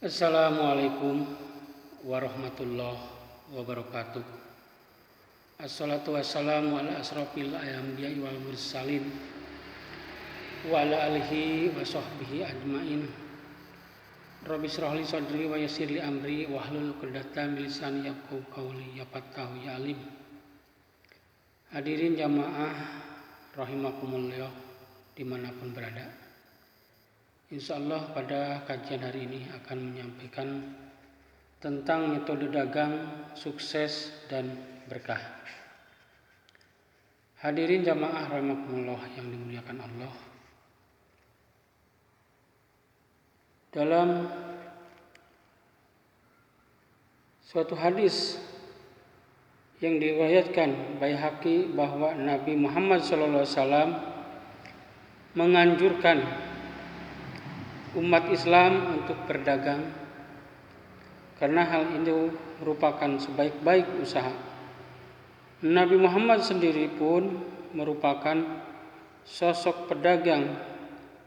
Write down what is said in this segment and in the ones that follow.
Assalamualaikum warahmatullahi wabarakatuh. Assalatu wassalamu ala asrofil anbiya'i wal mursalin wa ala alihi wa sahbihi ajmain. Rabbi shrah li sadri wa yassir li amri wahlul 'uqdatam min lisani yafqahu qawli yafqahu ya alim. Hadirin jamaah rahimakumullah dimanapun berada. Insyaallah pada kajian hari ini akan menyampaikan tentang metode dagang sukses dan berkah. Hadirin jamaah rahimakumullah yang dimuliakan Allah. Dalam suatu hadis yang diriwayatkan Baihaqi bahwa Nabi Muhammad SAW menganjurkan umat Islam untuk berdagang karena hal itu merupakan sebaik-baik usaha. Nabi Muhammad sendiri pun merupakan sosok pedagang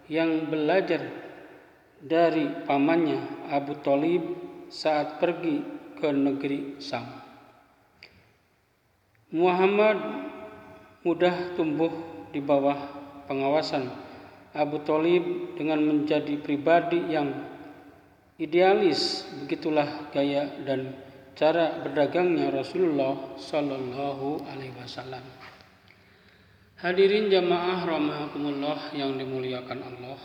yang belajar dari pamannya Abu Thalib saat pergi ke negeri Syam. Muhammad mudah tumbuh di bawah pengawasan Abu Thalib dengan menjadi pribadi yang idealis. Begitulah gaya dan cara berdagangnya Rasulullah Sallallahu Alaihi Wasallam. Hadirin jamaah rahimakumullah yang dimuliakan Allah.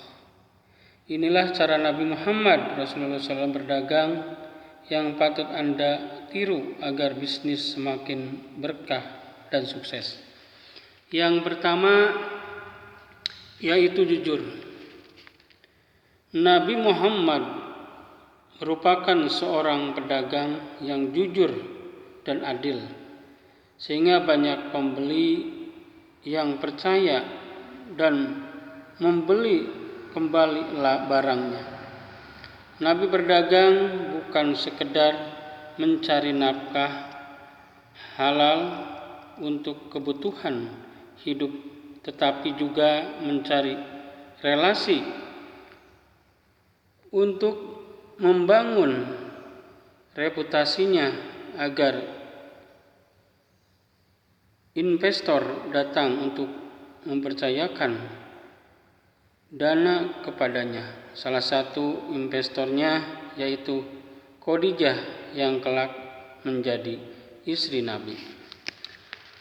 Inilah cara Nabi Muhammad Rasulullah SAW berdagang yang patut Anda tiru agar bisnis semakin berkah dan sukses. Yang pertama yaitu jujur. Nabi Muhammad merupakan seorang pedagang yang jujur dan adil, sehingga banyak pembeli yang percaya dan membeli kembali barangnya. Nabi berdagang bukan sekedar mencari nafkah halal untuk kebutuhan hidup, tetapi juga mencari relasi untuk membangun reputasinya agar investor datang untuk mempercayakan dana kepadanya. Salah satu investornya yaitu Khadijah yang kelak menjadi istri Nabi.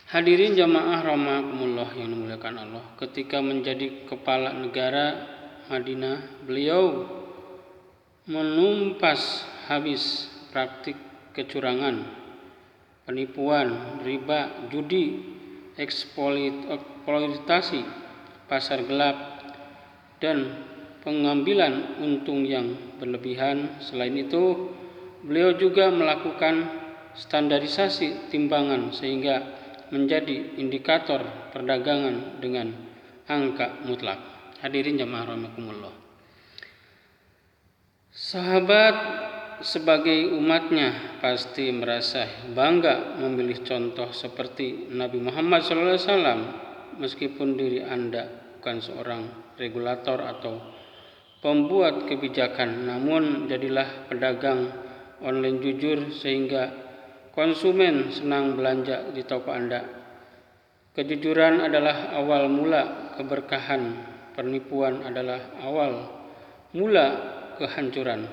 Hadirin jamaah rahimakumullah yang dimuliakan Allah. Ketika menjadi kepala negara Madinah, beliau menumpas habis praktik kecurangan, penipuan, riba, judi, eksploitasi pasar gelap, dan pengambilan untung yang berlebihan. Selain itu, beliau juga melakukan standarisasi timbangan sehingga menjadi indikator perdagangan dengan angka mutlak. Hadirin jamaah rahimakumullah. Sahabat sebagai umatnya pasti merasa bangga memilih contoh seperti Nabi Muhammad SAW. Meskipun diri Anda bukan seorang regulator atau pembuat kebijakan, namun jadilah pedagang online jujur sehingga konsumen senang belanja di toko Anda. Kejujuran adalah awal mula keberkahan, penipuan adalah awal mula kehancuran.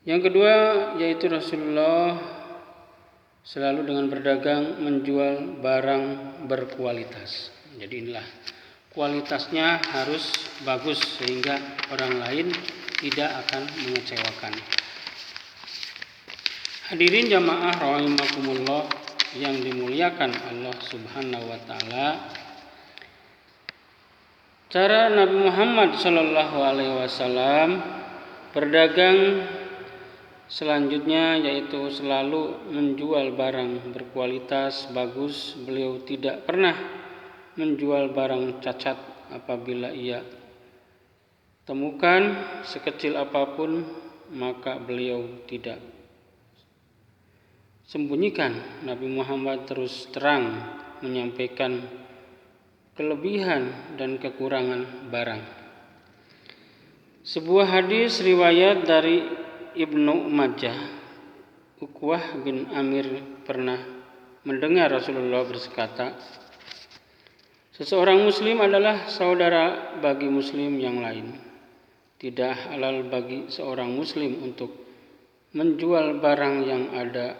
Yang kedua yaitu Rasulullah selalu dengan berdagang menjual barang berkualitas. Jadi inilah kualitasnya harus bagus sehingga orang lain tidak akan mengecewakan. Hadirin jamaah rahimakumullah yang dimuliakan Allah Subhanahu wa taala. Cara Nabi Muhammad sallallahu alaihi wasallam berdagang selanjutnya yaitu selalu menjual barang berkualitas bagus. Beliau tidak pernah menjual barang cacat. Apabila ia temukan sekecil apapun, maka beliau tidak sembunyikan. Nabi Muhammad terus terang menyampaikan kelebihan dan kekurangan barang. Sebuah hadis riwayat dari Ibnu Majah. Uqbah bin Amir pernah mendengar Rasulullah berkata, seseorang muslim adalah saudara bagi muslim yang lain. Tidak halal bagi seorang muslim untuk menjual barang yang ada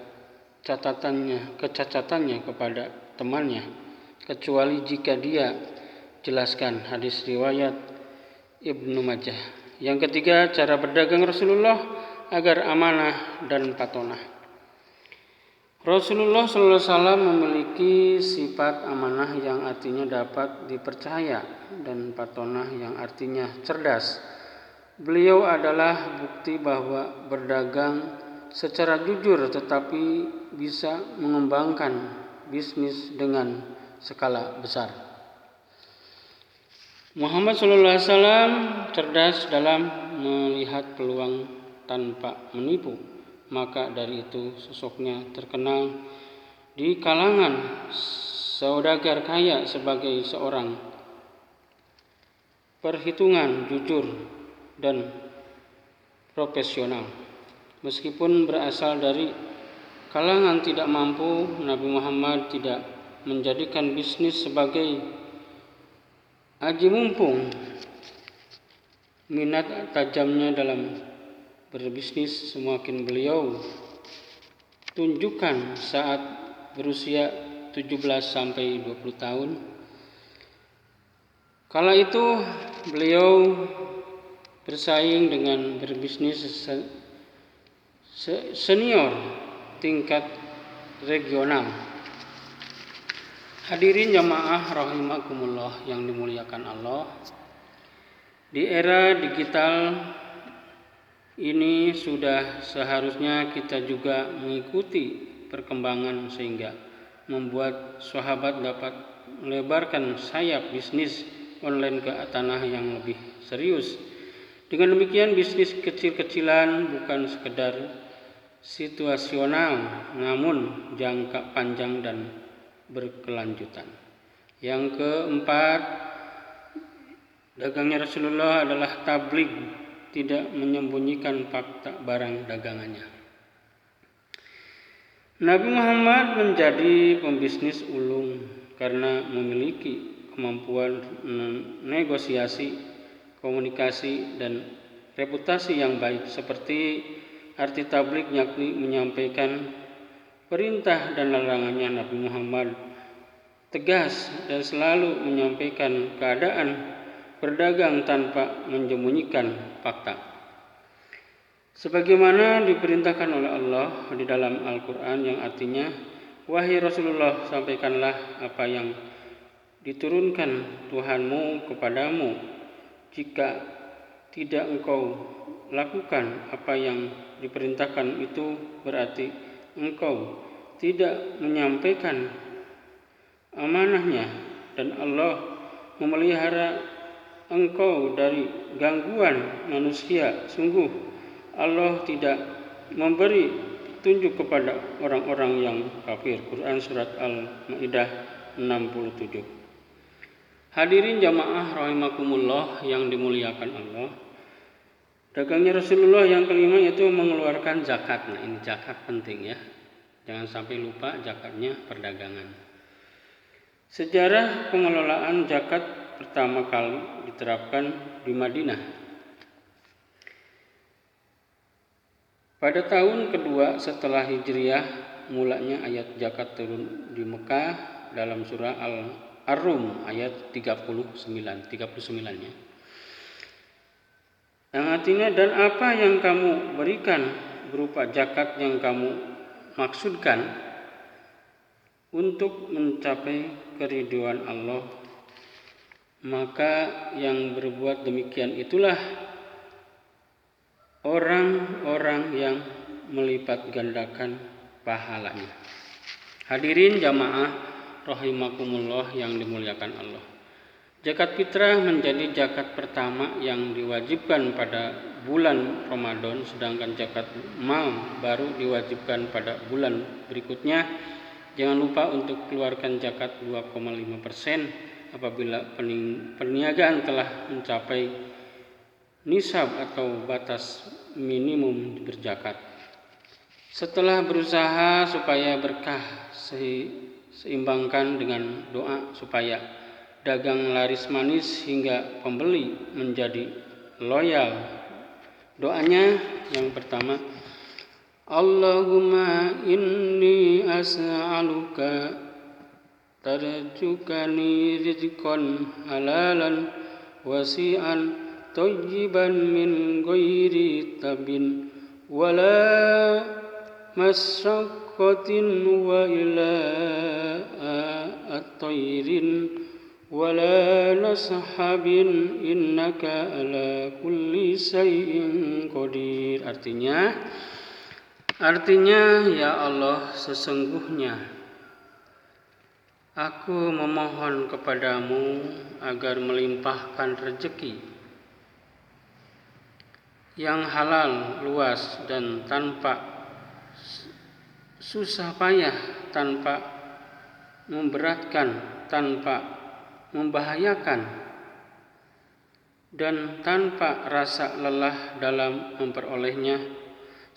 kecacatannya kepada temannya, kecuali jika dia jelaskan. Hadis riwayat Ibnu Majah. Yang ketiga, cara berdagang Rasulullah agar amanah dan patonah. Rasulullah SAW memiliki sifat amanah yang artinya dapat dipercaya dan patonah yang artinya cerdas. Beliau adalah bukti bahwa berdagang secara jujur tetapi bisa mengembangkan bisnis dengan skala besar. Muhammad SAW cerdas dalam melihat peluang tanpa menipu. Maka dari itu sosoknya terkenal di kalangan saudagar kaya sebagai seorang perhitungan jujur dan profesional. Meskipun berasal dari kalangan tidak mampu, Nabi Muhammad tidak menjadikan bisnis sebagai aji mumpung. Minat tajamnya dalam berbisnis semakin beliau tunjukkan saat berusia 17 sampai 20 tahun. Kala itu beliau bersaing dengan berbisnis senior tingkat regional. Hadirin jamaah rahimakumullah yang dimuliakan Allah. Di era digital ini sudah seharusnya kita juga mengikuti perkembangan sehingga membuat sahabat dapat melebarkan sayap bisnis online ke tanah yang lebih serius. Dengan demikian bisnis kecil-kecilan bukan sekedar situasional namun jangka panjang dan berkelanjutan. Yang keempat, dagangnya Rasulullah adalah tabligh, tidak menyembunyikan fakta barang dagangannya. Nabi Muhammad menjadi pembisnis ulung karena memiliki kemampuan negosiasi, komunikasi, dan reputasi yang baik. Seperti arti tabligh yakni menyampaikan perintah dan larangannya, Nabi Muhammad tegas dan selalu menyampaikan keadaan berdagang tanpa menyembunyikan fakta. Sebagaimana diperintahkan oleh Allah di dalam Al-Quran yang artinya, wahai Rasulullah, sampaikanlah apa yang diturunkan Tuhanmu kepadamu. Jika tidak engkau lakukan apa yang diperintahkan, itu berarti engkau tidak menyampaikan amanahnya dan Allah memelihara engkau dari gangguan manusia. Sungguh Allah tidak memberi petunjuk kepada orang-orang yang kafir. Quran surat Al-Maidah 67. Hadirin jamaah rahimakumullah yang dimuliakan Allah. Dagangnya Rasulullah yang kelima yaitu mengeluarkan zakat. Nah, ini zakat penting ya. Jangan sampai lupa zakatnya perdagangan. Sejarah pengelolaan zakat pertama kali diterapkan di Madinah. Pada tahun kedua setelah Hijriah, mulanya ayat zakat turun di Mekah dalam surah Ar-Rum ayat 39-nya. Yang artinya, dan apa yang kamu berikan berupa zakat yang kamu maksudkan untuk mencapai keridhaan Allah, maka yang berbuat demikian itulah orang-orang yang melipat gandakan pahalanya. Hadirin jamaah rahimakumullah yang dimuliakan Allah. Zakat fitrah menjadi zakat pertama yang diwajibkan pada bulan Ramadan, sedangkan zakat mal baru diwajibkan pada bulan berikutnya. Jangan lupa untuk keluarkan zakat 2,5% apabila perniagaan telah mencapai nisab atau batas minimum berzakat. Setelah berusaha supaya berkah, seimbangkan dengan doa supaya dagang laris manis hingga pembeli menjadi loyal. Doanya yang pertama, Allahumma inni as'aluka tarjukani rizqan halalan wasi'an thayyiban min ghairi tabin wala masyaqqatin wa ila at-tayrin wala nashabin innaka ala kulli syai'in qadir. Artinya ya Allah, sesungguhnya aku memohon kepadamu agar melimpahkan rezeki yang halal, luas dan tanpa susah payah, tanpa memberatkan, tanpa membahayakan, dan tanpa rasa lelah dalam memperolehnya.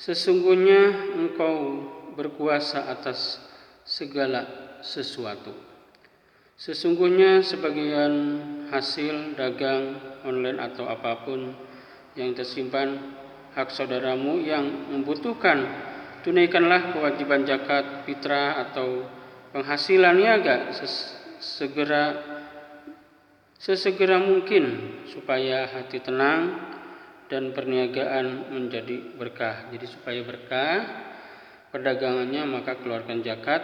Sesungguhnya Engkau berkuasa atas segala sesuatu. Sesungguhnya sebagian hasil dagang online atau apapun yang tersimpan hak saudaramu yang membutuhkan, tunaikanlah kewajiban zakat, fitrah atau penghasilan niaga sesegera mungkin supaya hati tenang dan perniagaan menjadi berkah. Jadi supaya berkah perdagangannya, maka keluarkan zakat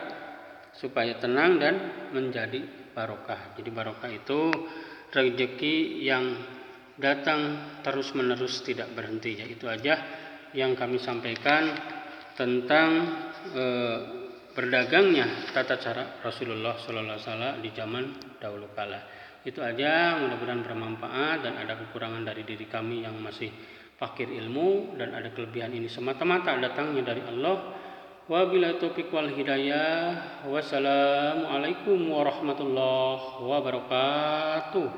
supaya tenang dan menjadi barokah. Jadi barokah itu rezeki yang datang terus menerus tidak berhenti. Ya, itu aja yang kami sampaikan tentang berdagangnya tata cara Rasulullah SAW di zaman dahulu kala. Itu aja, mudah-mudahan bermanfaat dan ada kekurangan dari diri kami yang masih fakir ilmu, dan ada kelebihan ini semata-mata datangnya dari Allah. Wabillahi taufiq wal hidayah. Wassalamualaikum warahmatullahi wabarakatuh.